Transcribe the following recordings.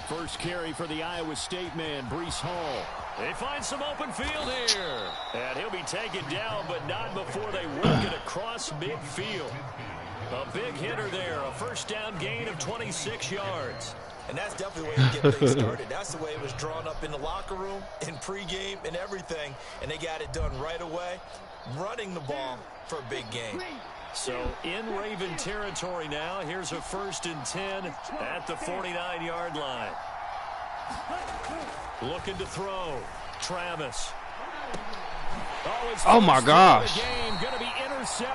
first carry for the Iowa State man, Breece Hall. They find some open field here. And he'll be taken down, but not before they work it across midfield. A big hitter there, a first down gain of 26 yards. And that's definitely the way to get things started. That's the way it was drawn up in the locker room, in pregame, and everything. And they got it done right away, running the ball for a big game. So in Raven territory now. Here's a 1st and 10 at the 49-yard line. Looking to throw. Travis. Oh my gosh.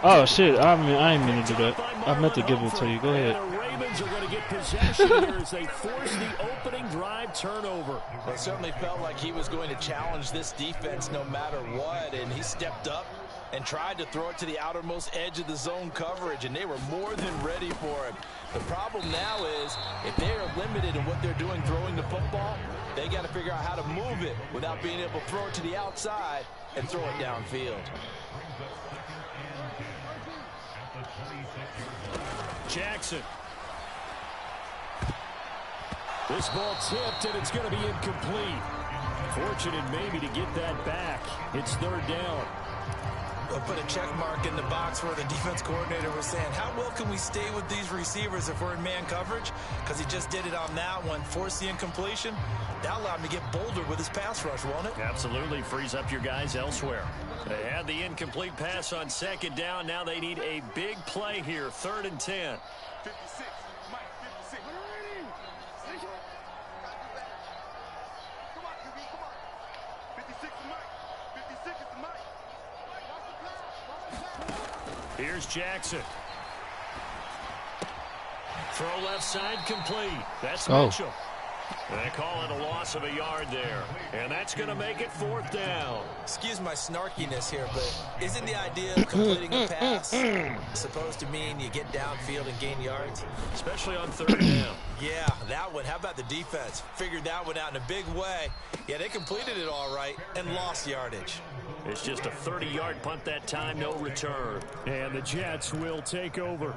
Oh shit, I ain't mean to do that. I meant to give it to you. Go ahead. The Ravens are going to get possession here as they force the opening drive turnover. It certainly felt like he was going to challenge this defense no matter what, and he stepped up and tried to throw it to the outermost edge of the zone coverage, and they were more than ready for him. The problem now is if they are limited in what they're doing throwing the football, they got to figure out how to move it without being able to throw it to the outside and throw it downfield. Jackson. This ball tipped, and it's going to be incomplete. Fortunate maybe to get that back. It's 3rd down. They'll put a check mark in the box where the defense coordinator was saying, how well can we stay with these receivers if we're in man coverage? Because he just did it on that one, forced the incompletion. That allowed him to get bolder with his pass rush, won't it? Absolutely, frees up your guys elsewhere. They had the incomplete pass on 2nd down. Now they need a big play here, 3rd and 10. 56, Mike, 56. Come on, QB, come on. 56 is Mike. 56 is Mike. Here's Jackson. Throw left side complete. That's Mitchell. They call it a loss of a yard there. And that's going to make it 4th down. Excuse my snarkiness here, but isn't the idea of completing a pass supposed to mean you get downfield and gain yards? Especially on 3rd down. Yeah, that one. How about the defense? Figured that one out in a big way. Yeah, they completed it all right and lost yardage. It's just a 30-yard punt that time, no return. And the Jets will take over.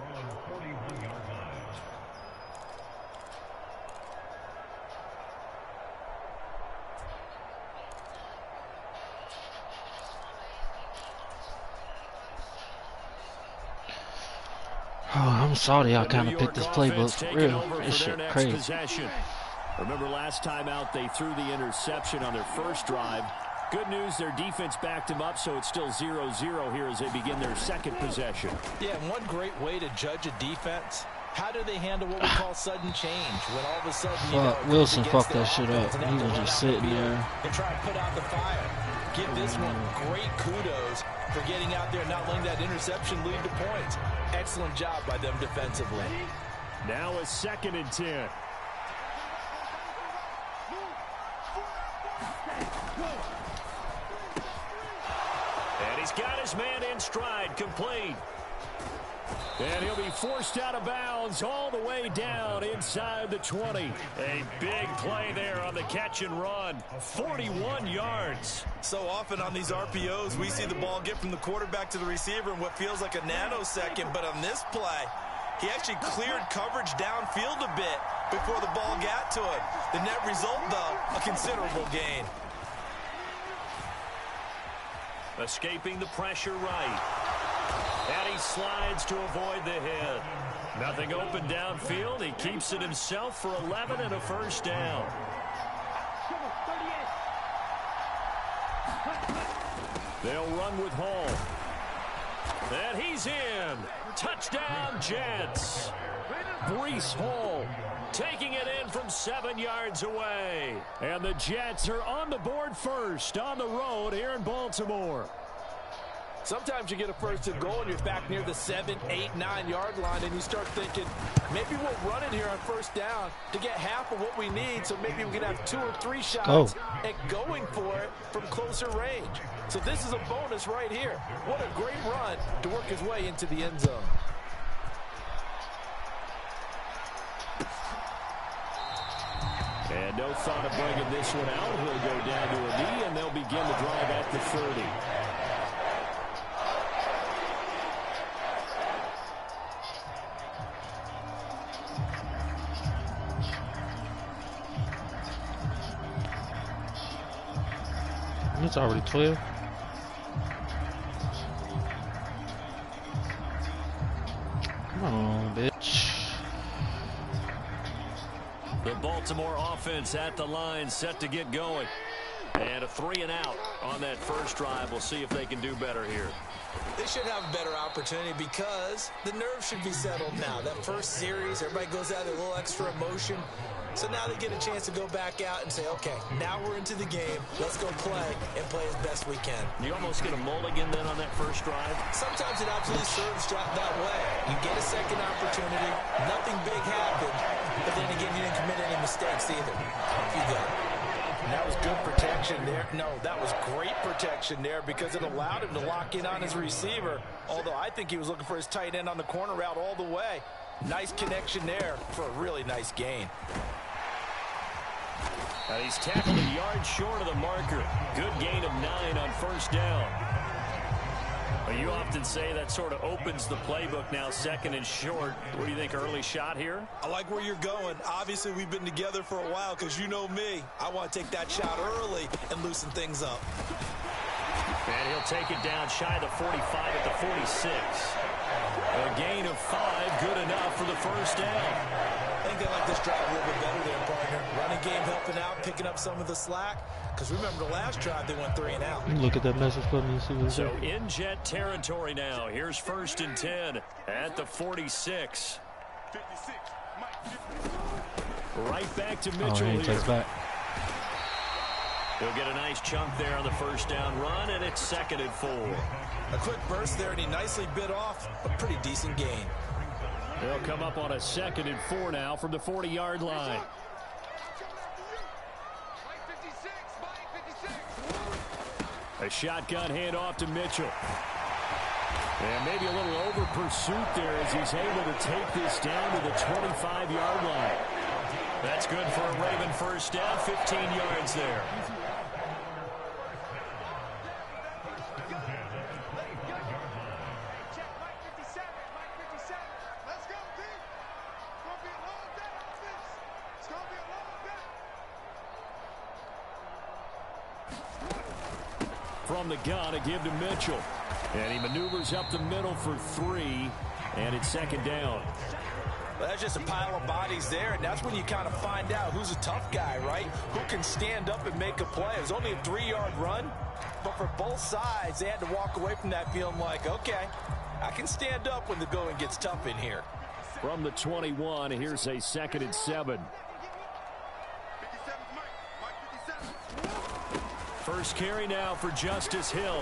Oh, I'm sorry I kind of picked this playbook for real. This shit crazy. Possession. Remember last time out they threw the interception on their first drive. Good news, their defense backed him up, so it's still 0-0 here as they begin their 2nd possession. Yeah, and one great way to judge a defense, how do they handle what we call sudden change? When all of a sudden, you know, Wilson fucked that shit up. He was just sitting there. And try to put out the fire. Give this one great kudos for getting out there and not letting that interception lead to points. Excellent job by them defensively. Now a 2nd and 10. And he's got his man in stride, complete. And he'll be forced out of bounds all the way down inside the 20. A big play there on the catch and run. 41 yards. So often on these RPOs, we see the ball get from the quarterback to the receiver in what feels like a nanosecond. But on this play, he actually cleared coverage downfield a bit before the ball got to him. The net result, though, a considerable gain. Escaping the pressure right. And he slides to avoid the hit. Nothing open downfield. He keeps it himself for 11 and a first down. They'll run with Hall. And he's in. Touchdown, Jets. Breece Hall taking it in from 7 yards away. And the Jets are on the board first on the road here in Baltimore. Sometimes you get a first and goal and you're back near the 7, 8, 9 yard line and you start thinking, maybe we'll run it here on first down to get half of what we need, so maybe we can have 2 or 3 shots at going for it from closer range. So this is a bonus right here. What a great run to work his way into the end zone. And no thought of bringing this one out. He'll go down to a knee, and they'll begin the drive at the 30. It's already 12. Come on, bitch. The Baltimore offense at the line, set to get going. And a 3 and out on that first drive. We'll see if they can do better here. They should have a better opportunity because the nerves should be settled now. That first series, everybody goes out with a little extra emotion. So now they get a chance to go back out and say, okay, now we're into the game. Let's go play and play as best we can. You almost get a mulligan then on that first drive? Sometimes it absolutely serves that way. You get a second opportunity. Nothing big happened. But then again, you didn't commit any mistakes either. You got it. And that was good protection there. No, that was great protection there because it allowed him to lock in on his receiver. Although I think he was looking for his tight end on the corner route all the way. Nice connection there for a really nice gain. He's tackled a yard short of the marker. Good gain of 9 on first down. Well, you often say that sort of opens the playbook now, second and short. What do you think, early shot here? I like where you're going. Obviously, we've been together for a while because you know me. I want to take that shot early and loosen things up. And he'll take it down shy of the 45 at the 46. A gain of 5, good enough for the first down. I think they like this drive a little bit better there, partner. Running game helping out, picking up some of the slack. Because remember the last drive, they went 3 and out. Look at that message button and see what's So there. in jet territory now. Here's 1st and 10 at the 46. 56. Right back to Oh, Mitchell he here. takes back. He'll get a nice chunk there on the first down run, and it's 2nd and 4. A quick burst there, and he nicely bit off a pretty decent gain. They'll come up on a 2nd and 4 now from the 40-yard line. A shotgun handoff to Mitchell. And maybe a little over pursuit there as he's able to take this down to the 25-yard line. That's good for a Raven first down, 15 yards there. From the gun, a give to Mitchell. And he maneuvers up the middle for 3, and it's 2nd down. Well, that's just a pile of bodies there, and that's when you kind of find out who's a tough guy, right? Who can stand up and make a play. It was only a 3-yard run, but for both sides, they had to walk away from that feeling like, okay, I can stand up when the going gets tough in here. From the 21, here's a 2nd and 7. First carry now for Justice Hill.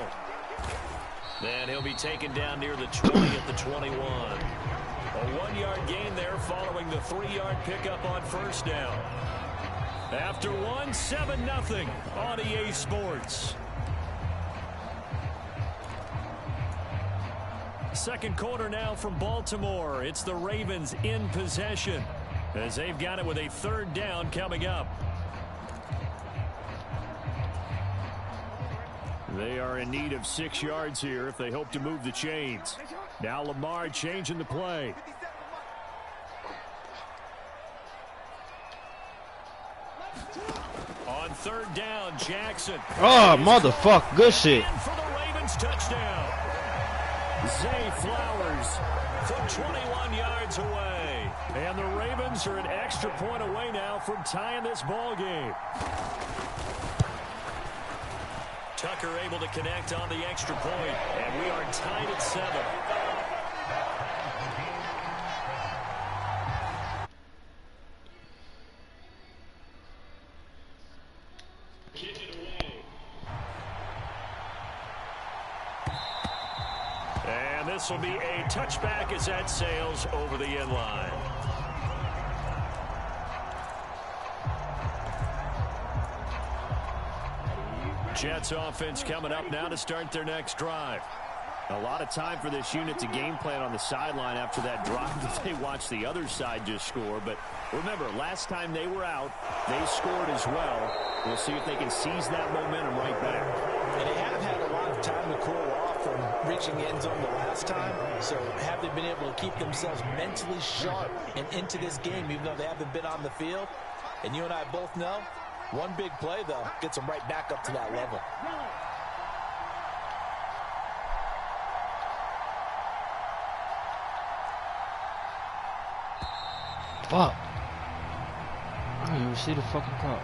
Then he'll be taken down near the 20 at the 21. A 1-yard gain there following the 3-yard pickup on first down. After 1, 7-0 on EA Sports. Second quarter now from Baltimore. It's the Ravens in possession as they've got it with a 3rd down coming up. They are in need of 6 yards here if they hope to move the chains. Now Lamar changing the play. On 3rd down, Jackson. Oh, motherfucker. Good shit. And for the Ravens touchdown. Zay Flowers from 21 yards away. And the Ravens are an extra point away now from tying this ball game. Tucker able to connect on the extra point, and we are tied at 7. And this will be a touchback as that sails over the end line. Jets offense coming up now to start their next drive. A lot of time for this unit to game plan on the sideline after that drive that they watched the other side just score. But remember, last time they were out, they scored as well. We'll see if they can seize that momentum right back. And they have had a lot of time to cool off from reaching the end zone the last time. So have they been able to keep themselves mentally sharp and into this game, even though they haven't been on the field? And you and I both know One big play, though, gets them right back up to that level. Fuck. I didn't even see the fucking call.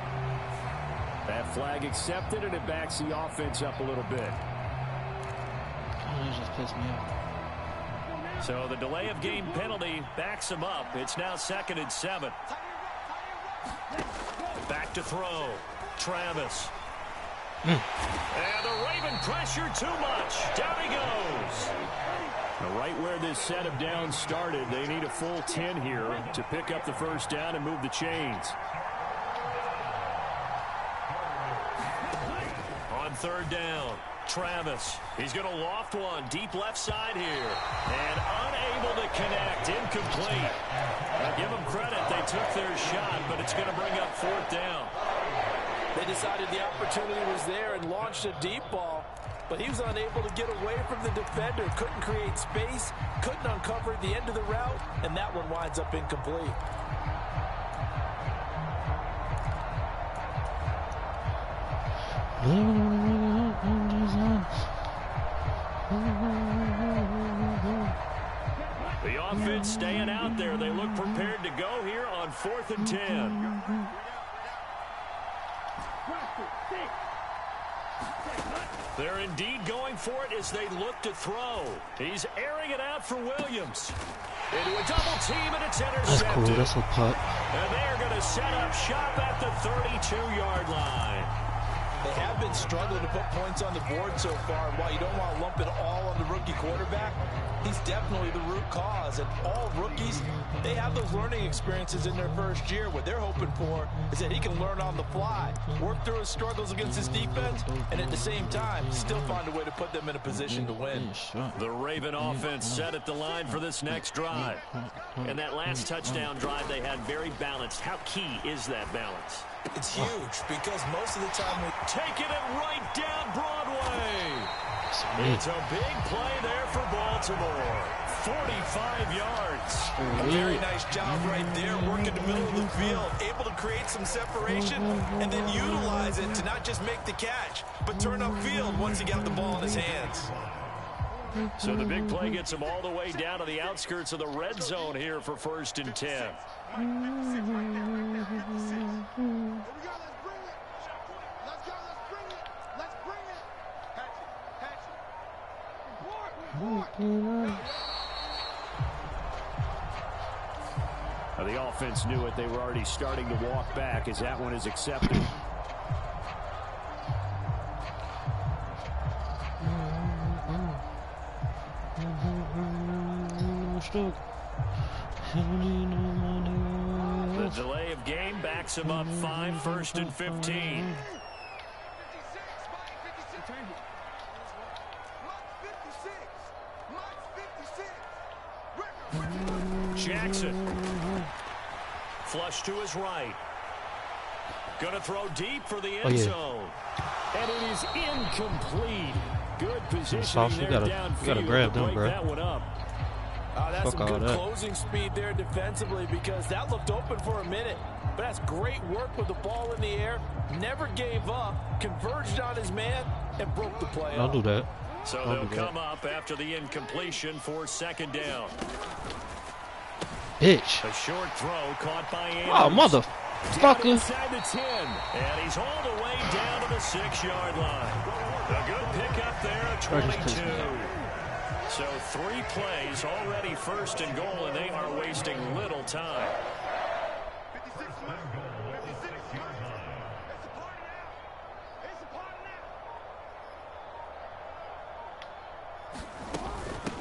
That flag accepted, and it backs the offense up a little bit. Oh, that just pissed me off. So the delay of game penalty backs him up. It's now 2nd and 7. Back to throw. Travis. And the Raven pressure too much. Down he goes. Right where this set of downs started, they need a full 10 here to pick up the first down and move the chains. On 3rd down, Travis. He's going to loft one deep left side here. And unable to connect. Incomplete. Now give them credit. They took their shot, but it's going to bring up 4th down. They decided the opportunity was there and launched a deep ball, but he was unable to get away from the defender. Couldn't create space, couldn't uncover the end of the route, and that one winds up incomplete. The offense staying out there. They look prepared to go here on 4th and 10. They're indeed going for it as they look to throw. He's airing it out for Williams. Into a double team, and it's intercepted. That's cool. That's a putt. And they're going to set up shop at the 32-yard line. They have been struggling to put points on the board so far, and while you don't want to lump it all on the rookie quarterback, he's definitely the root cause. And all rookies, they have those learning experiences in their first year. What they're hoping for is that he can learn on the fly, work through his struggles against his defense, and at the same time, still find a way to put them in a position to win. The Raven offense set at the line for this next drive. And that last touchdown drive they had very balanced. How key is that balance? It's huge because most of the time we taking it right down Broadway. It's a big play there for Baltimore. 45 yards. A very nice job right there, working the middle of the field, able to create some separation and then utilize it to not just make the catch, but turn upfield once he got the ball in his hands. So the big play gets him all the way down to the outskirts of the red zone here for 1st and 10. Now the offense knew it. They were already starting to walk back as that one is accepted. The delay of game backs him up 5, 1st and 15. Jackson. Flush to his right. Going to throw deep for the end zone. And it is incomplete. Good positioning there downfield. You gotta grab them, bro. That one up. That's some good closing speed there defensively because that looked open for a minute. But that's great work with the ball in the air. Never gave up. Converged on his man and broke the play. Don't do that. So they'll come up after the incompletion for 2nd down. Bitch. A short throw caught by Andrews. Oh, motherfucker. Inside the 10. And he's all the way down to the 6-yard line. A good pickup there at 22. So 3 plays already 1st and goal, and they are wasting little time.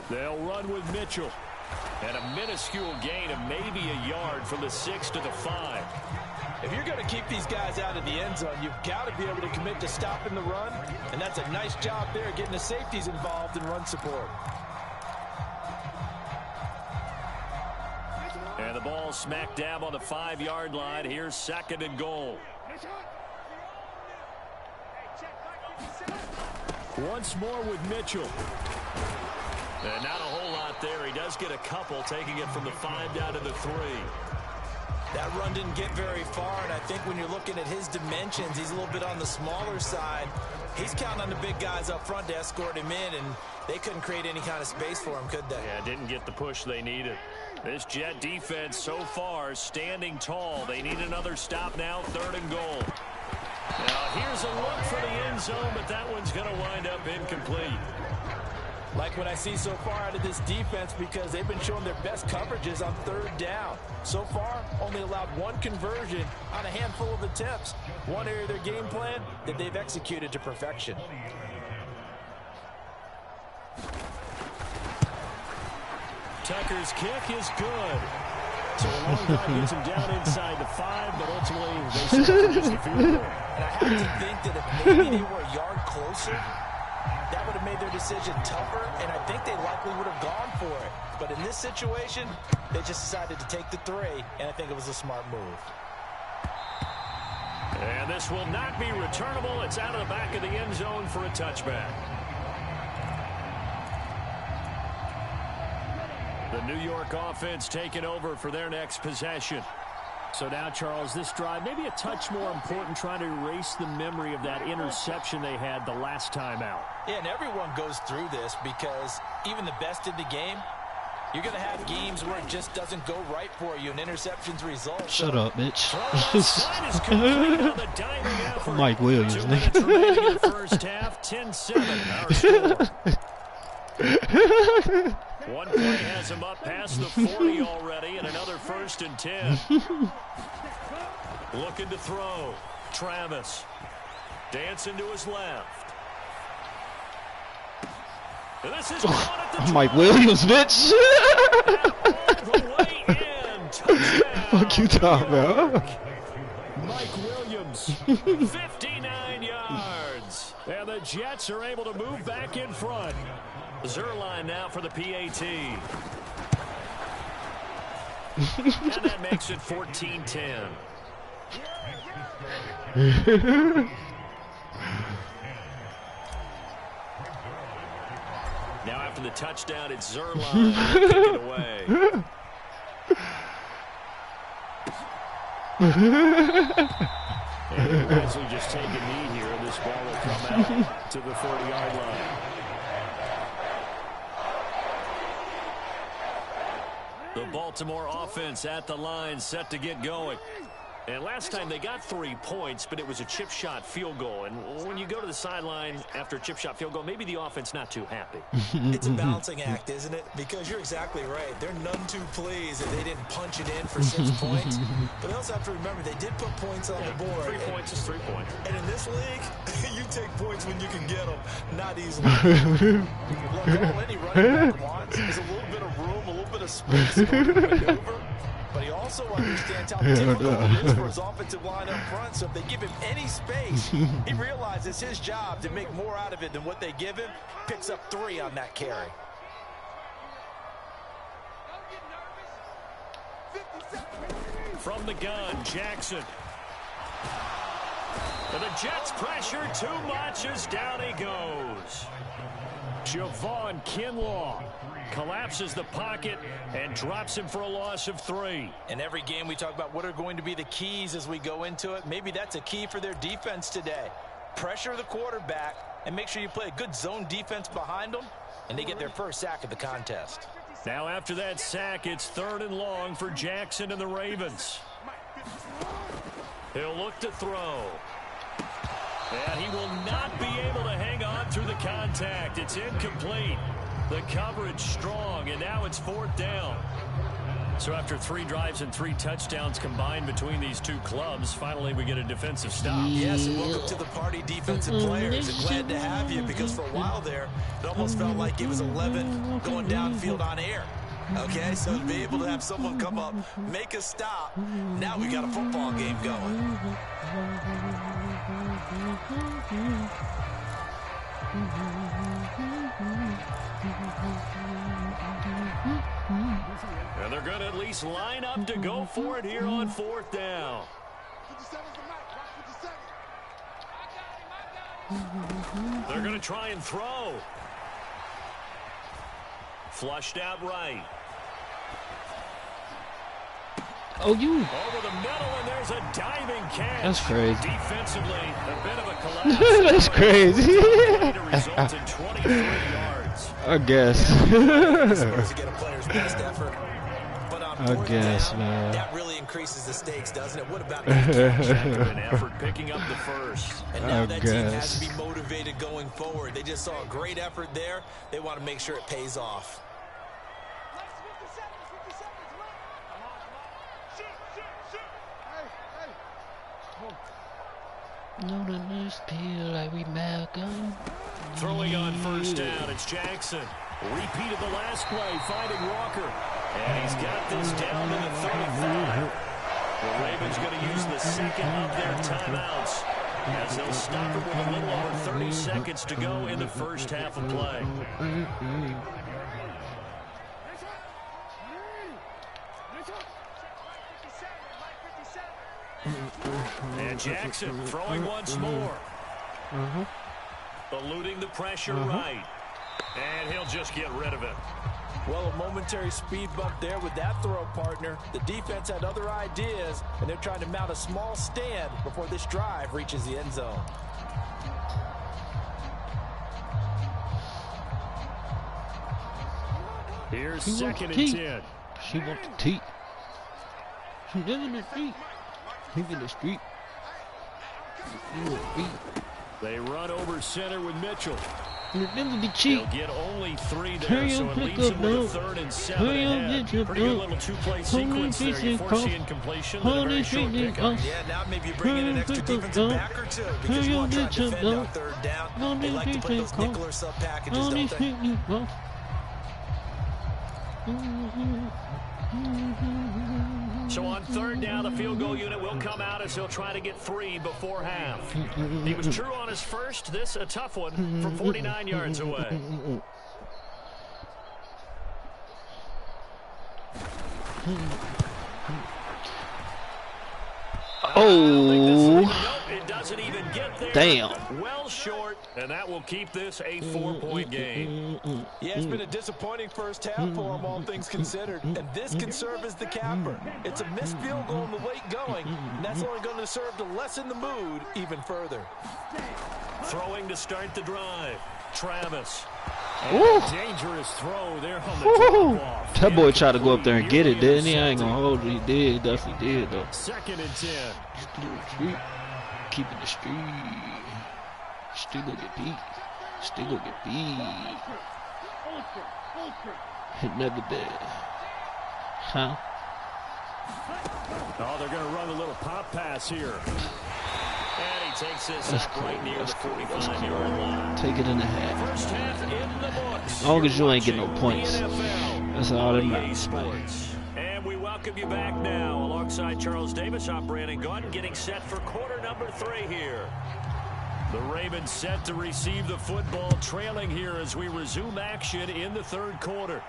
They'll run with Mitchell. And a minuscule gain of maybe a yard from the 6 to the 5. If you're going to keep these guys out of the end zone, you've got to be able to commit to stopping the run. And that's a nice job there, getting the safeties involved in run support. And the ball smack dab on the 5-yard line. Here's 2nd and goal. Once more with Mitchell. And not a whole lot there. He does get a couple, taking it from the 5 down to the 3. That run didn't get very far, and I think when you're looking at his dimensions, he's a little bit on the smaller side. He's counting on the big guys up front to escort him in, and they couldn't create any kind of space for him, could they? Yeah, didn't get the push they needed. This Jet defense so far standing tall. They need another stop now, 3rd and goal. Now here's a look for the end zone, but that one's going to wind up incomplete. Like what I see so far out of this defense, because they've been showing their best coverages on 3rd down. So far, only allowed 1 conversion on a handful of attempts. One area of their game plan that they've executed to perfection. Tucker's kick is good. So a long drive gets him down inside the 5, but ultimately they settle for just a field goal. And I have to think that if maybe they were a yard closer, that would have made their decision tougher, and I think they likely would have gone for it. But in this situation, they just decided to take the 3, and I think it was a smart move. And this will not be returnable. It's out of the back of the end zone for a touchback. The New York offense taking over for their next possession. So now, Charles, this drive maybe a touch more important, trying to erase the memory of that interception they had the last time out. Yeah, and everyone goes through this because even the best in the game, you're going to have games where it just doesn't go right for you, and interceptions result. Shut up, bitch. So Mike Williams, 2 minutes remaining in the first half, 10-7 our score. One play has him up past the 40 already, and another 1st and 10. Looking to throw. Travis. Dancing to his left. And this is Mike Williams, bitch. all the way in. Touchdown. Fuck you talking about? Mike Williams, 59 yards. And the Jets are able to move back in front. Zerline now for the PAT. And that makes it 14-10. Now after the touchdown, it's Zerline kicking away. And wisely just take a knee here, and this ball will come out to the 40-yard line. The Baltimore offense at the line, set to get going. And last time they got 3 points, but it was a chip shot field goal. And when you go to the sideline after a chip shot field goal, maybe the offense not too happy. It's a balancing act, isn't it? Because you're exactly right. They're none too pleased that they didn't punch it in for 6 points. But they also have to remember they did put points on the board. 3 points is 3 points. And in this league, you take points when you can get them, not easily. Look, all any running back wants is a little bit of room, a little bit of space in order to maneuver. But he also understands how difficult it is for his offensive line up front. So if they give him any space, he realizes it's his job to make more out of it than what they give him. Picks up 3 on that carry. From the gun, Jackson. And the Jets pressure too much as down he goes. Javon Kinlaw collapses the pocket and drops him for a loss of 3. In every game we talk about what are going to be the keys as we go into it. Maybe that's a key for their defense today. Pressure the quarterback and make sure you play a good zone defense behind them, and they get their first sack of the contest. Now after that sack, it's 3rd and long for Jackson and the Ravens. He'll look to throw. And he will not be able to hang on through the contact. It's incomplete. The coverage strong, and now it's 4th down. So after 3 drives and 3 touchdowns combined between these two clubs, finally we get a defensive stop. Yes, and welcome to the party, defensive players. And glad to have you, because for a while there, it almost felt like it was 11 going downfield on air. Okay, so to be able to have someone come up, make a stop, now we got a football game going. And they're going to at least line up to go for it here on 4th down. They're going to try and throw. Flushed out right. Oh, you. Over the middle, and there's a diving catch. That's crazy. Defensively, a bit of a collapse. That's crazy. Results in 23 yards. I guess. Supposed to get a player's best effort. But on I guess, down, man. that really increases the stakes, doesn't it? What about An effort picking up the first. And now I that team has guess. to be motivated going forward. They just saw a great effort there. They want to make sure it pays off. No, the news feel like we Malcolm. Throwing on first down, it's Jackson. Repeat of the last play, finding Walker. And he's got this down to the 35. The Ravens going to use the second of their timeouts, as they'll stop it with a little over 30 seconds to go in the first half of play. And Jackson throwing once more. Eluding the pressure right. And he'll just get rid of it. Well, a momentary speed bump there with that throw, partner. The defense had other ideas, and they're trying to mount a small stand before this drive reaches the end zone. Here's second and 10. She wants the teeth. She live in the street. He in the street. They run over center with Mitchell. Remember be cheap. They'll get only 3 there, Hurry so up, it pick leaves up, them with dog. a 3rd and 7 Hurry up, ahead. get your Pretty good dog. little two-play Hold on, sequence there. fix You it, force Carl. the incompletion, Hold then a on, very fix short it, pickup. Carl. Yeah, now maybe you bring in an extra defensive back or two because Hurry you up, want to try get to your defend dog. on third down. Hold on, They like to fix play it, those Carl. nickel or sub packages, Hold on, don't fix they? it, Carl. So on third down, the field goal unit will come out as he'll try to get 3 before half. He was true on his first. This a tough one from 49 yards away. Oh, Nope, it doesn't even get there. damn. Well short, and that will keep this a 4-point game. Yeah, it's been a disappointing first half for him, all things considered. And this can serve as the capper. It's a missed field goal in the late going, and that's only going to serve to lessen the mood even further. Throwing to start the drive. Travis. Ooh. Dangerous throw there on the Woo. drop-off. That boy tried to go up there and get it, Nearly didn't he? I ain't gonna intercepted. hold it. He did. Definitely did, though. 2nd and 10. Still the street. Keeping the street. Still get beat. Still get beat. It never did. Huh? Oh, they're going to run a little pop pass here. And he takes this That's up cool. right near That's the cool. 45-yard line. Take it in the head. First half in the books. As long as you You're ain't getting no watching points. the NFL That's all that on EA matters, man. Sports. And we welcome you back now. Alongside Charles Davis, I'm Brandon Gaunt, getting set for quarter number 3 here. The Ravens set to receive the football, trailing here as we resume action in the 3rd quarter.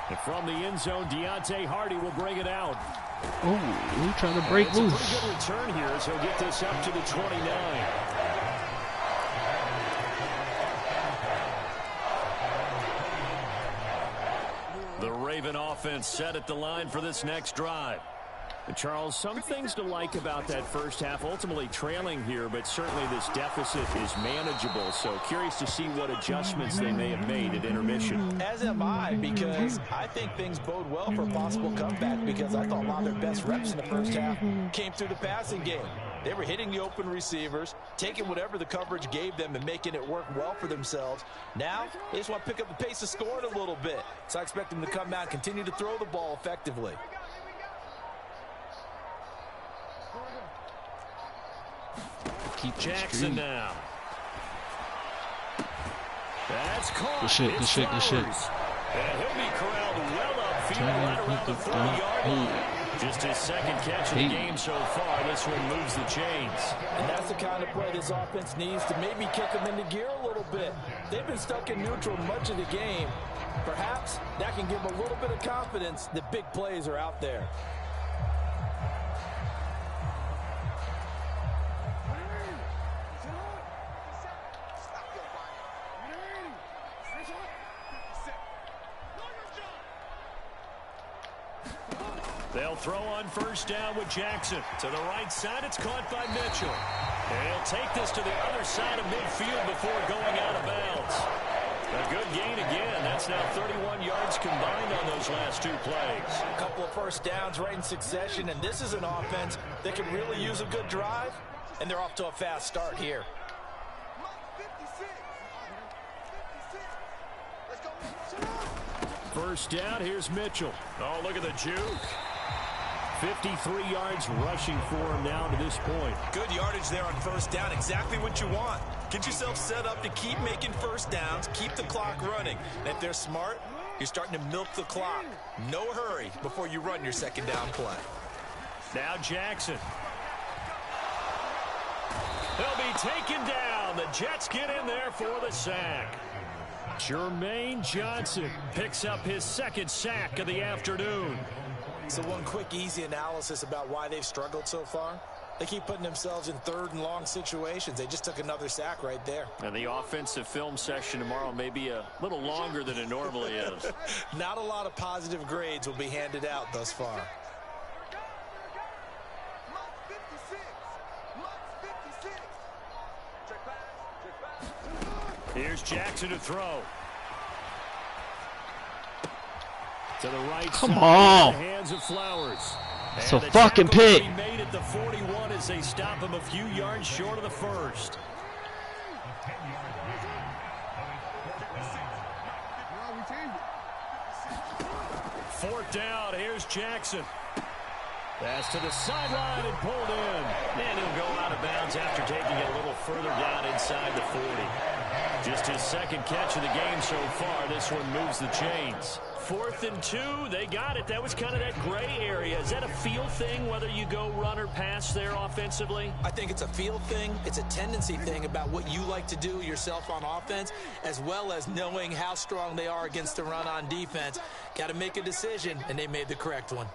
And from the end zone, Deontay Hardy will bring it out. Oh, he trying to break It's a loose. pretty good return here as he'll get this up to the 29. The Raven offense set at the line for this next drive. And Charles, some things to like about that first half, ultimately trailing here, but certainly this deficit is manageable. So curious to see what adjustments they may have made at intermission. As am I, because I think things bode well for a possible comeback, because I thought a lot of their best reps in the first half came through the passing game. They were hitting the open receivers, taking whatever the coverage gave them and making it work well for themselves. Now, they just want to pick up the pace of scoring a little bit. So I expect them to come out and continue to throw the ball effectively. Keep Jackson now. That's caught. Good shit, good It's shit, good shit. Flowers. And he'll be corralled well upfield, right around the 30-yard line. Just his 2nd catch of the game so far. This one moves the chains. And that's the kind of play this offense needs to maybe kick them into gear a little bit. They've been stuck in neutral much of the game. Perhaps that can give them a little bit of confidence that big plays are out there. They'll throw on first down with Jackson. To the right side, it's caught by Mitchell. And he'll take this to the other side of midfield before going out of bounds. A good gain again. That's now 31 yards combined on those last two plays. A couple of first downs right in succession, and this is an offense that can really use a good drive, and they're off to a fast start here. First down, here's Mitchell. Oh, look at the juke. 53 yards rushing for him now to this point. Good yardage there on first down. Exactly what you want. Get yourself set up to keep making first downs, keep the clock running. And if they're smart, you're starting to milk the clock. No hurry before you run your second down play. Now Jackson. He'll be taken down. The Jets get in there for the sack. Jermaine Johnson picks up his second sack of the afternoon. So one quick, easy analysis about why they've struggled so far. They keep putting themselves in third and long situations. They just took another sack right there. And the offensive film session tomorrow may be a little longer than it normally is. Not a lot of positive grades will be handed out thus far. Here's Jackson to throw. To the right Come side, on. in the hands of Flowers. It's And a the fucking tackle pick. he made at the 41 as they stop him a few yards short of the first. Fourth down, here's Jackson. Pass to the sideline and pulled in. And he'll go out of bounds after taking it a little further down inside the 40. Just his second catch of the game so far. This one moves the chains. 4th and 2, they got it. That was kind of that gray area. Is that a feel thing, whether you go run or pass there offensively? I think it's a feel thing. It's a tendency thing about what you like to do yourself on offense, as well as knowing how strong they are against the run on defense. Got to make a decision, and they made the correct one.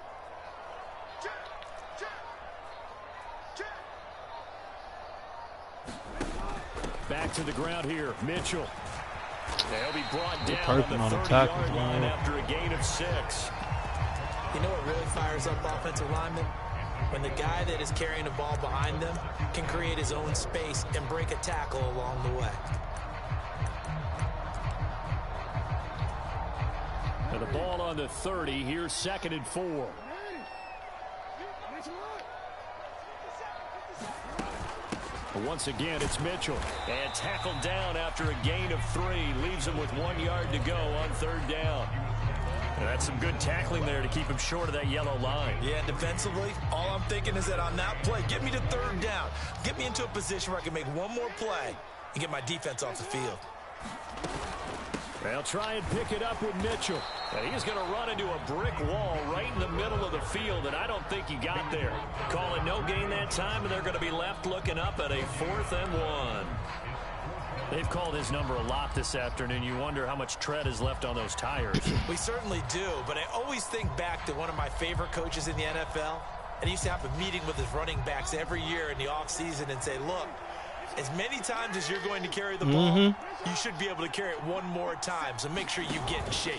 Back to the ground here, Mitchell. They'll be brought down Perfect on on the the 30-yard tackle, line man. after a gain of 6. You know what really fires up offensive linemen? When the guy that is carrying the ball behind them can create his own space and break a tackle along the way. And the ball on the 30. Here's 2nd and 4. But once again, it's Mitchell. And tackled down after a gain of 3. Leaves him with 1 yard to go on 3rd down. And that's some good tackling there to keep him short of that yellow line. Yeah, defensively, all I'm thinking is that on that play, get me to 3rd down. Get me into a position where I can make one more play and get my defense off the field. They'll try and pick it up with Mitchell. And he's going to run into a brick wall right in the middle of the field, and I don't think he got there. Call it no gain that time, and they're going to be left looking up at a 4th and 1. They've called his number a lot this afternoon. You wonder how much tread is left on those tires. We certainly do, but I always think back to one of my favorite coaches in the NFL. And he used to have a meeting with his running backs every year in the offseason and say, look, as many times as you're going to carry the ball, you should be able to carry it one more time. So make sure you get in shape.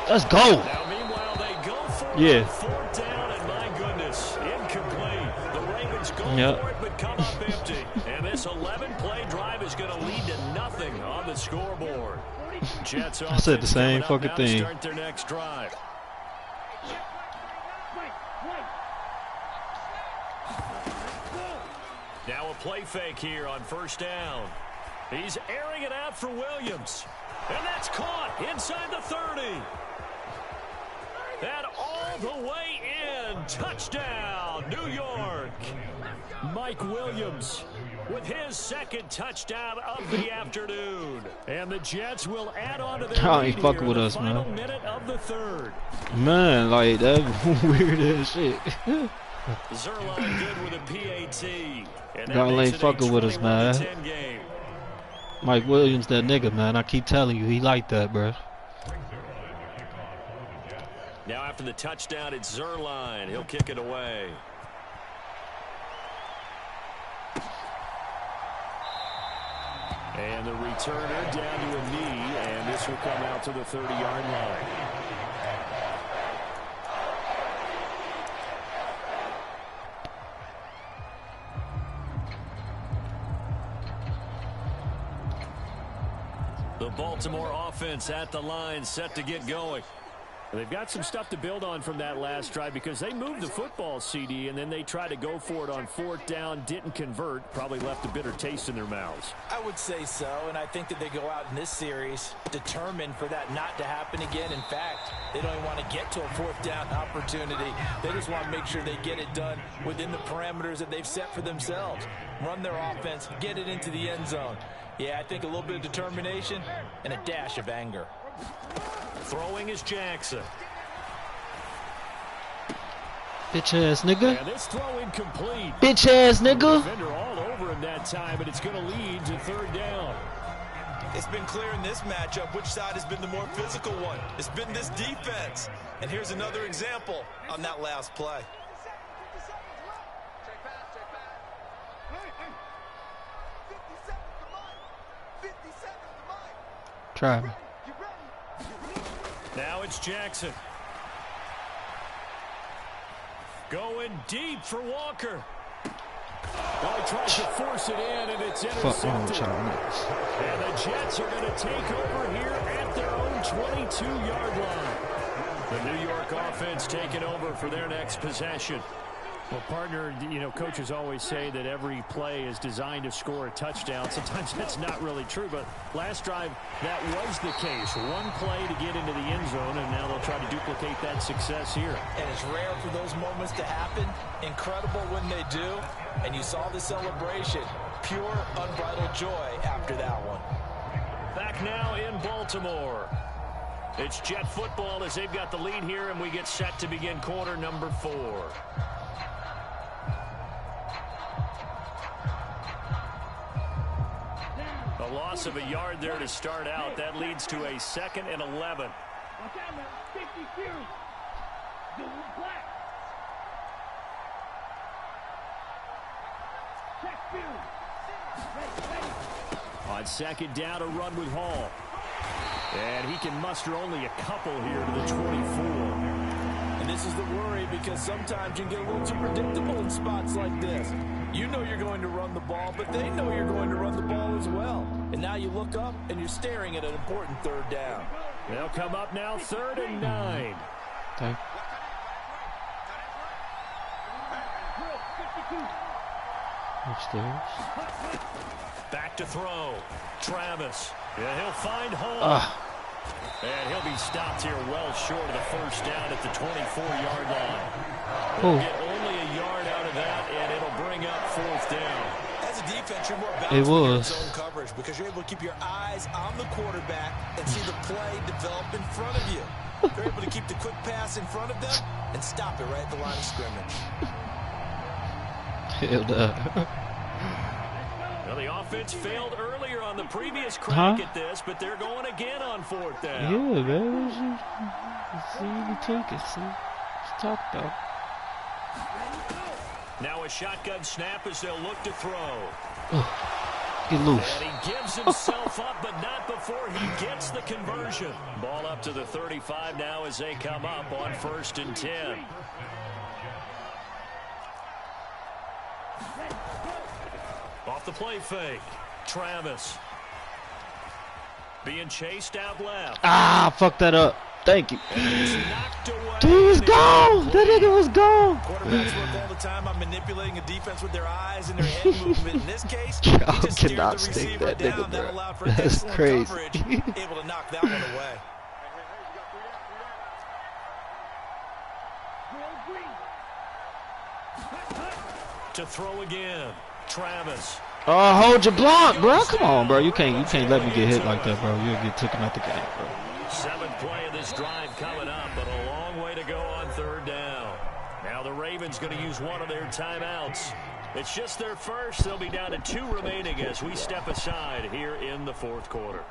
Let's go. Now, meanwhile, they go for Yeah. 4th down, and my goodness, incomplete. The Ravens go for it, but come up empty. And this 11-play drive is going to lead to nothing on the scoreboard. Jets I said the same fucking thing. Start their next drive. Now a play fake here on 1st down. He's airing it out for Williams. And that's caught inside the 30. And all the way in. Touchdown, New York. Mike Williams with his 2nd touchdown of the afternoon. And the Jets will add on to their Y'all lead ain't here fucking in with the us, final man. minute of the 3rd. Man, like, that weird ass shit. Zerline good with a PAT. And that Y'all makes ain't it a fucking with us, man. 21-10 game. Mike Williams, that nigga, man. I keep telling you, he like that, bro. Now after the touchdown, it's Zerline. He'll kick it away. And the returner down to a knee, and this will come out to the 30-yard line. Baltimore offense at the line, set to get going. They've got some stuff to build on from that last drive because they moved the football, CD, and then they tried to go for it on 4th down, didn't convert, probably left a bitter taste in their mouths. I would say so, and I think that they go out in this series determined for that not to happen again. In fact, they don't even want to get to a 4th down opportunity. They just want to make sure they get it done within the parameters that they've set for themselves. Run their offense, get it into the end zone. Yeah, I think a little bit of determination and a dash of anger. Throwing is Jackson. Bitch ass nigga. And this throw incomplete. Bitch ass nigga. Defender all over him that time, but it's going to lead to 3rd down. It's been clear in this matchup which side has been the more physical one. It's been this defense. And here's another example on that last play. Try me. Now it's Jackson. Going deep for Walker. Oh, he tries to force it in, and it's intercepted. And the Jets are going to take over here at their own 22-yard line. The New York offense taking over for their next possession. Well, partner, you know, coaches always say that every play is designed to score a touchdown. Sometimes that's not really true, but last drive, that was the case. One play to get into the end zone, and now they'll try to duplicate that success here. And it's rare for those moments to happen. Incredible when they do. And you saw the celebration. Pure, unbridled joy after that one. Back now in Baltimore. It's Jet football as they've got the lead here, and we get set to begin quarter number 4. A loss of a yard there to start out. That leads to a 2nd and 11. On 2nd down, a run with Hall. And he can muster only a couple here to the 24. And this is the worry because sometimes you can get a little too predictable in spots like this. You know you're going to run the ball, but they know you're going to run the ball as well. And now you look up and you're staring at an important 3rd down. They'll come up now 3rd and 9. Okay. Upstairs. Back to throw. Travis. Yeah, he'll find Hall. And he'll be stopped here well short of the 1st down at the 24-yard line. They'll get only a yard out of that, and it'll bring up 4th down. As a defense, you're more balanced with zone coverage because you're able to keep your eyes on the quarterback and see the play develop in front of you. You're able to keep the quick pass in front of them and stop it right at the line of scrimmage. Hell no. Well, the offense failed earlier on the previous crack at this, but they're going again on 4th down. Yeah, man. See, we take it. See, let's talk though. Now a shotgun snap as they'll look to throw. Get loose. And he gives himself up, but not before he gets the conversion. Ball up to the 35 now as they come up on 1st and 10. Off the play fake. Travis. Being chased out left. Ah, fuck that up. Thank you. Dude, he's gone. That nigga was gone. Quarterbacks work all the time on manipulating a defense with their eyes and their head movement. In this case, he Y'all just steered cannot the stick receiver that down. nigga, That bro. allowed for That's excellent crazy. coverage, able to knock that one away. To throw again. Travis. Oh, hold your block, bro. Come on, bro. You can't let me get hit like that, bro. You'll get taken out the game, bro. 7th play of this drive coming up, but a long way to go on 3rd down. Now the Ravens going to use one of their timeouts. It's just their first. They'll be down to 2 remaining as we step aside here in the 4th quarter.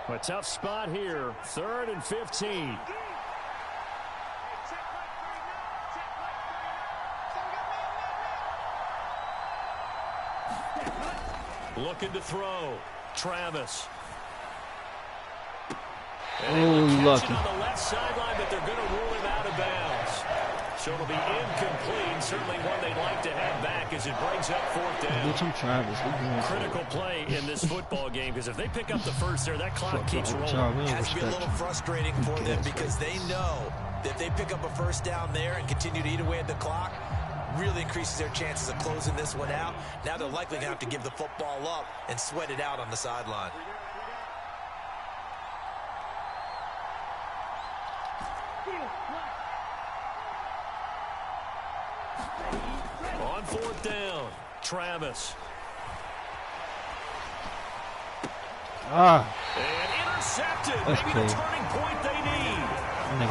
A tough spot here. 3rd and 15. Looking to throw. Travis. Oh, lucky. On the left sideline, but they're going to rule him out of bounds. So it'll be incomplete. certainly one they'd like to have back as it brings up 4th down. Bitch, I'm Travis. Critical play in this football game because if they pick up the first there, that clock keeps rolling. It has to be a little frustrating for them because they know that if they pick up a first down there and continue to eat away at the clock, really increases their chances of closing this one out. Now they're likely going to have to give the football up and sweat it out on the sideline. On 4th down, Travis. And intercepted. That's Maybe cool. the turning point they need. And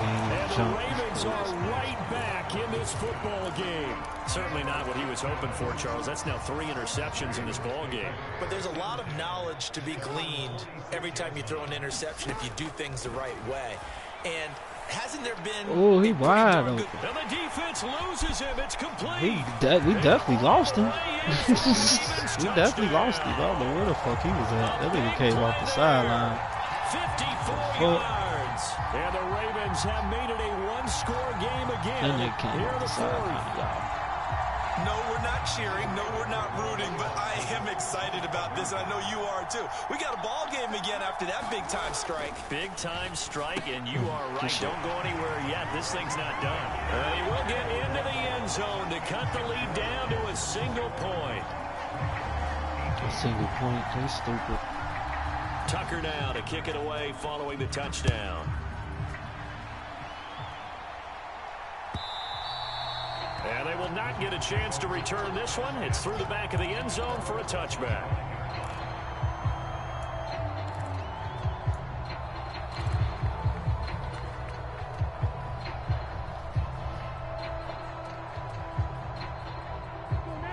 the Ravens are right back in this football game. Certainly not what he was hoping for, Charles. That's now 3 interceptions in this ball game. But there's a lot of knowledge to be gleaned every time you throw an interception if you do things the right way. And hasn't there been... Oh, he wide open. And the defense loses him. It's complete. We definitely lost him. We definitely lost him. I don't know where the fuck he was at. That nigga came off the sideline. 54 yards. And the Ravens have made it a one-score game again. That nigga came off the sideline, y'all. No, we're not cheering. No, we're not rooting. But I am excited about this, and I know you are too. We got a ball game again after that big-time strike. Big-time strike, and you are right. Don't go anywhere yet. This thing's not done. He will get into the end zone to cut the lead down to a single point. A single point. They stupid. Tucker now to kick it away following the touchdown. And they will not get a chance to return this one. It's through the back of the end zone for a touchback.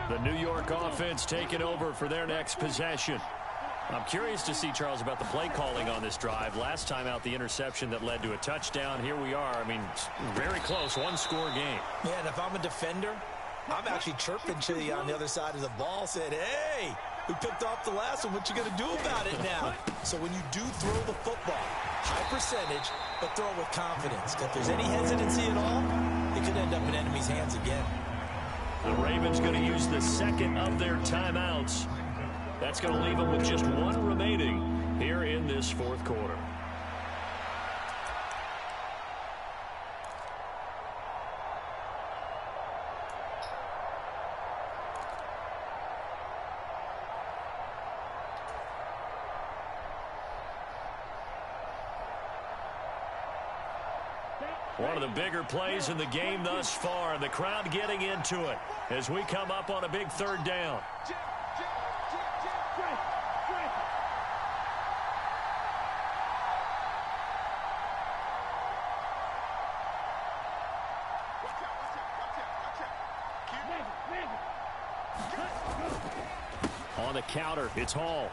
The New York offense taking over for their next possession. I'm curious to see, Charles, about the play calling on this drive. Last time out, the interception that led to a touchdown. Here we are. I mean, very close, one-score game. Yeah, and if I'm a defender, I'm actually chirping to you on the other side of the ball, saying, hey, we picked off the last one. What you going to do about it now? So when you do throw the football, high percentage, but throw it with confidence. If there's any hesitancy at all, it could end up in enemy's hands again. The Ravens going to use the second of their timeouts. That's going to leave them with just one remaining here in this 4th quarter. One of the bigger plays in the game thus far, and the crowd getting into it as we come up on a big 3rd down. On the counter, it's Hall.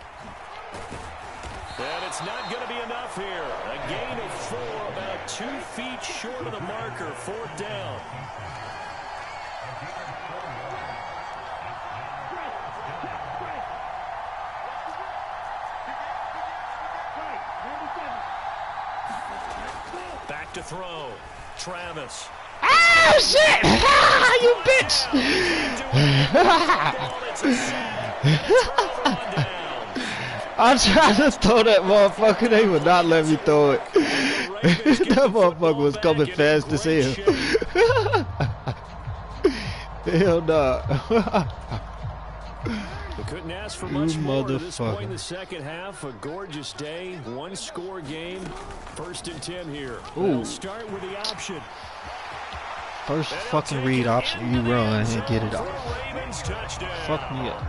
And it's not going to be enough here. A gain of 4, about 2 feet short of the marker, 4th down. Back to throw. Travis. Ah, shit! Ah, you bitch! I'm trying to throw that motherfucker. They would not let me throw it. That motherfucker was coming fast as hell. Hell no. They couldn't ask for much more at this point in the second half. A gorgeous day, one-score game. 1st and 10 here. They'll start with the option. First fucking read option, you run and get it off. Fuck me up.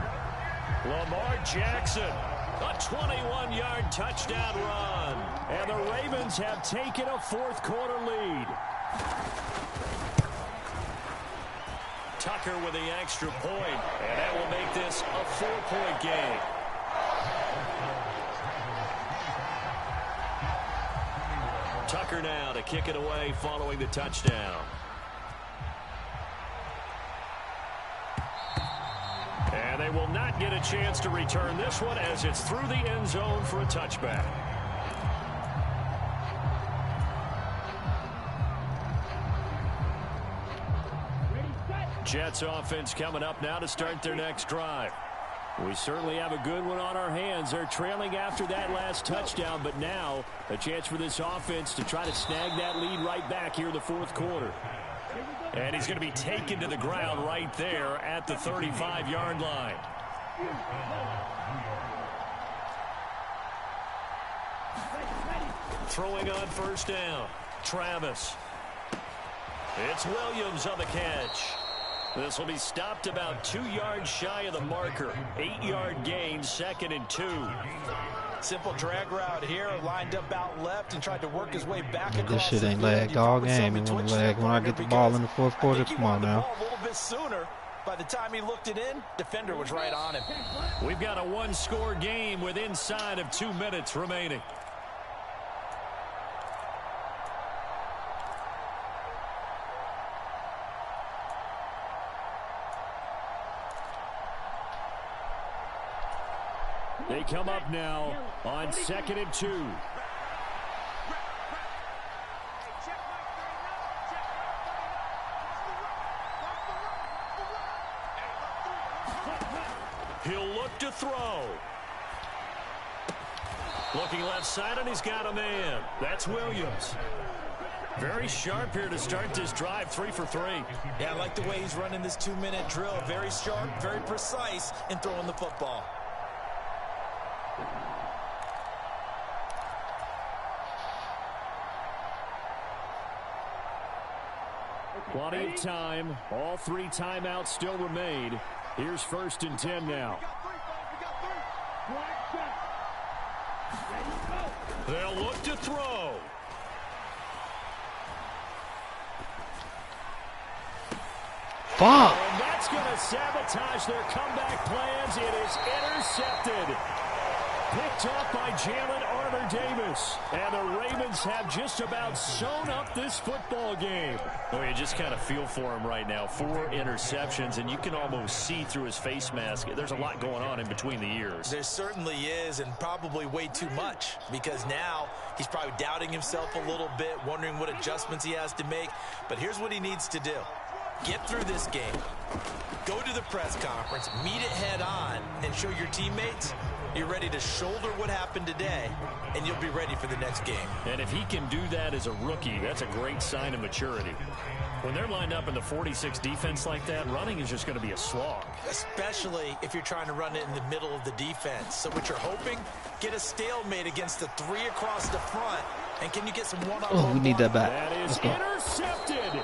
Lamar Jackson, a 21-yard touchdown run. And the Ravens have taken a 4th quarter lead. Tucker with the extra point, and that will make this a 4-point game. Tucker now to kick it away following the touchdown. And they will not get a chance to return this one as it's through the end zone for a touchback. Jets offense coming up now to start their next drive. We certainly have a good one on our hands. They're trailing after that last touchdown, but now a chance for this offense to try to snag that lead right back here in the fourth quarter. And he's going to be taken to the ground right there at the 35-yard line. Throwing on first down, Travis. It's Williams on the catch. This will be stopped about 2 yards shy of the marker. 8-yard gain, 2nd and 2. Simple drag route here, lined up out left and tried to work his way back across. This shit ain't lag all game. It won't lag when I get the ball in the fourth quarter. Come on now. A little bit sooner. By the time he looked it in, defender was right on him. We've got a one-score game with inside of 2 minutes remaining. They come up now on 2nd and 2. He'll look to throw. Looking left side, and he's got a man. That's Williams. Very sharp here to start this drive, 3 for 3. Yeah, I like the way he's running this 2-minute drill. Very sharp, very precise in throwing the football. Plenty of time. All 3 timeouts still remain. Here's 1st and 10 now. They'll look to throw. Fuck. And that's going to sabotage their comeback plans. It is intercepted. Picked off by Jalen Armour-Davis. And the Ravens have just about sewn up this football game. Oh, you just kind of feel for him right now. 4 interceptions, and you can almost see through his face mask. There's a lot going on in between the ears. There certainly is, and probably way too much, because now he's probably doubting himself a little bit, wondering what adjustments he has to make. But here's what he needs to do. Get through this game, go to the press conference, meet it head on, and show your teammates you're ready to shoulder what happened today, and you'll be ready for the next game. And if he can do that as a rookie, that's a great sign of maturity. When they're lined up in the 46 defense like that, running is just going to be a slog. Especially if you're trying to run it in the middle of the defense. So what you're hoping, get a stalemate against the 3 across the front, and can you get some one-on-one? Oh, we need that back. That is intercepted.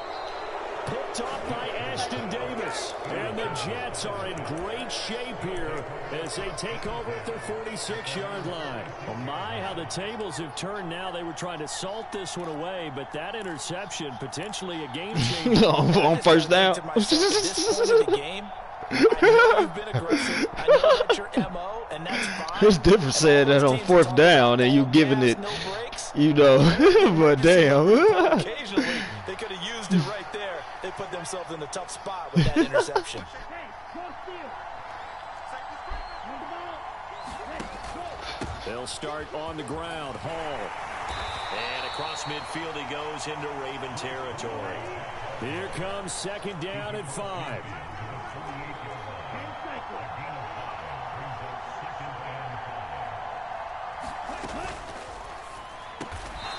Picked off by Ashton Davis. And the Jets are in great shape here as they take over at their 46-yard line. Oh my, how the tables have turned now. They were trying to salt this one away, but that interception potentially a game changer. On first down. It's different saying that on 4th down and you giving it, you know, but damn. Occasionally, they could have used it right there. They put themselves in a tough spot with that interception. They'll start on the ground. Hall. And across midfield he goes into Raven territory. Here comes 2nd down and 5.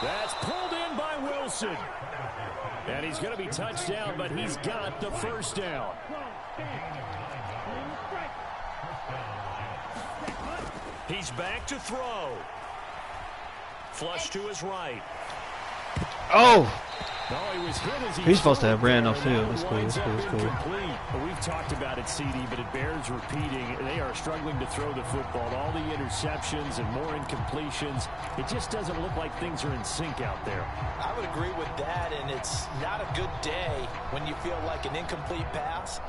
That's pulled in by Wilson. And he's going to be touched down, but he's got the first down. He's back to throw. Flush to his right. Oh! No, he was hit as He's supposed to have ran off field. That's cool, that's cool, that's cool. Well, we've talked about it, CD, but it bears repeating. They are struggling to throw the football. All the interceptions and more incompletions. It just doesn't look like things are in sync out there. I would agree with that, and it's not a good day when you feel like an incomplete pass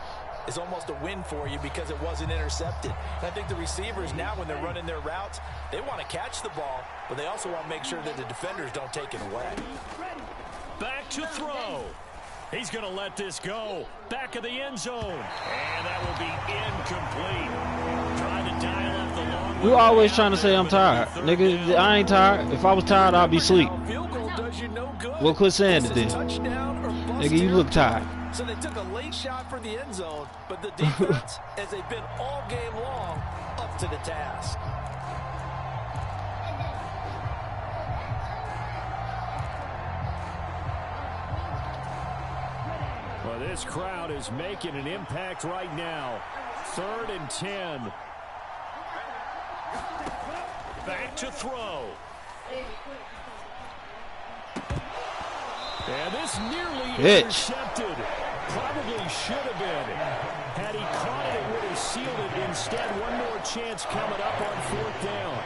is almost a win for you because it wasn't intercepted. And I think the receivers now, when they're running their routes, they want to catch the ball, but they also want to make sure that the defenders don't take it away. Back to throw. He's going to let this go. Back of the end zone. And that will be incomplete. Trying to dial up the long. You always trying to say I'm tired. Nigga, I ain't tired. If I was tired, I'd be asleep. Field goal does you no good. Well, quit saying it then. Touchdown or bust Nigga, you look tired. So they took a late shot for the end zone, but the defense, as they've been all game long, up to the task. Well, this crowd is making an impact right now. 3rd and 10. Back to throw. And this nearly intercepted. Probably should have been. Had he caught it, it would have sealed it. Instead, one more chance coming up on 4th down.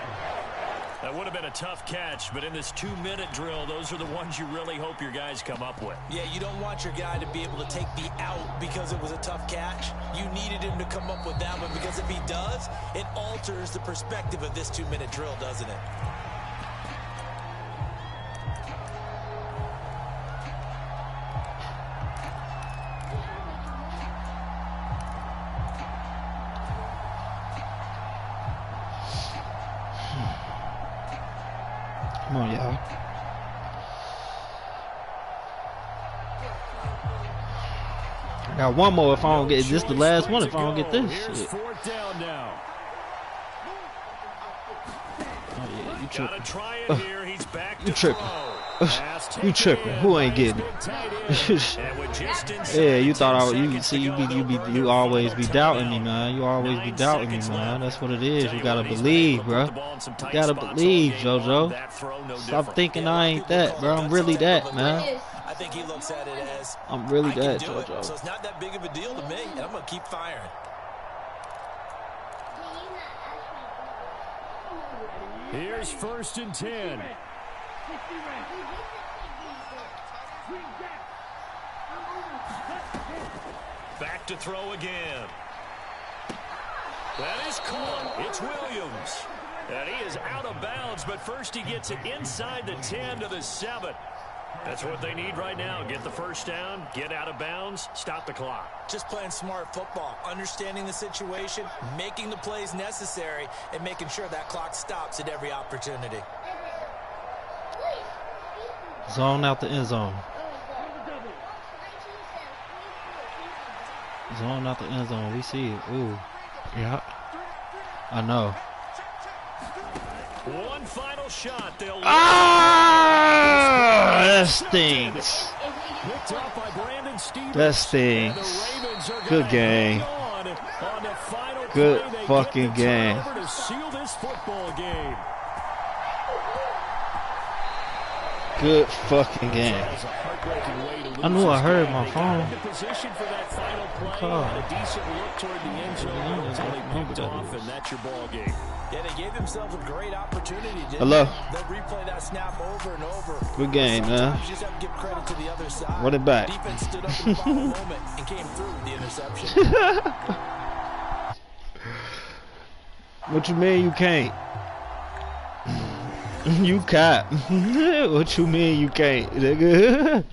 That would have been a tough catch, but in this 2-minute drill, those are the ones you really hope your guys come up with. Yeah, you don't want your guy to be able to take the out because it was a tough catch. You needed him to come up with that one, because if he does, it alters the perspective of this 2-minute drill, doesn't it? Come on, y'all. I got one more if I don't get this. The last one if I don't get this. Shit. 4th down now. Oh yeah, you tripping? Try it here. He's back You to tripping? throw. You tripping? Who ain't getting it? Yeah, you thought I would. You see, you always be doubting me, man. You always be doubting me, man. That's what it is. You gotta believe, bro. You gotta believe, JoJo. Stop thinking I ain't that, bro. I'm really that, man. I think he looks at it as I'm really that, I can do it, JoJo. so it's not that big of a deal to me, and I'm gonna keep firing. Here's 1st and 10. Back to throw again. That is caught. It's Williams. And he is out of bounds, but first he gets it inside the 10 to the 7. That's what they need right now. Get the 1st down, get out of bounds, stop the clock. Just playing smart football, understanding the situation, making the plays necessary, and making sure that clock stops at every opportunity. Zone out the end zone. Zone out the end zone. We see it. Ooh. Yeah. I know. One final shot. They'll That stings. That stings. Good game. Good fucking game. Good fucking game. I knew I heard my phone. Yeah, they gave themselves a great opportunity. Hello. They'll replay that snap over and over. Good game, man. You just have to give credit to the other side. Run it back. Defense stood up in the final moment and came through with the interception. What you mean you can't? You cap. What you mean you can't, nigga?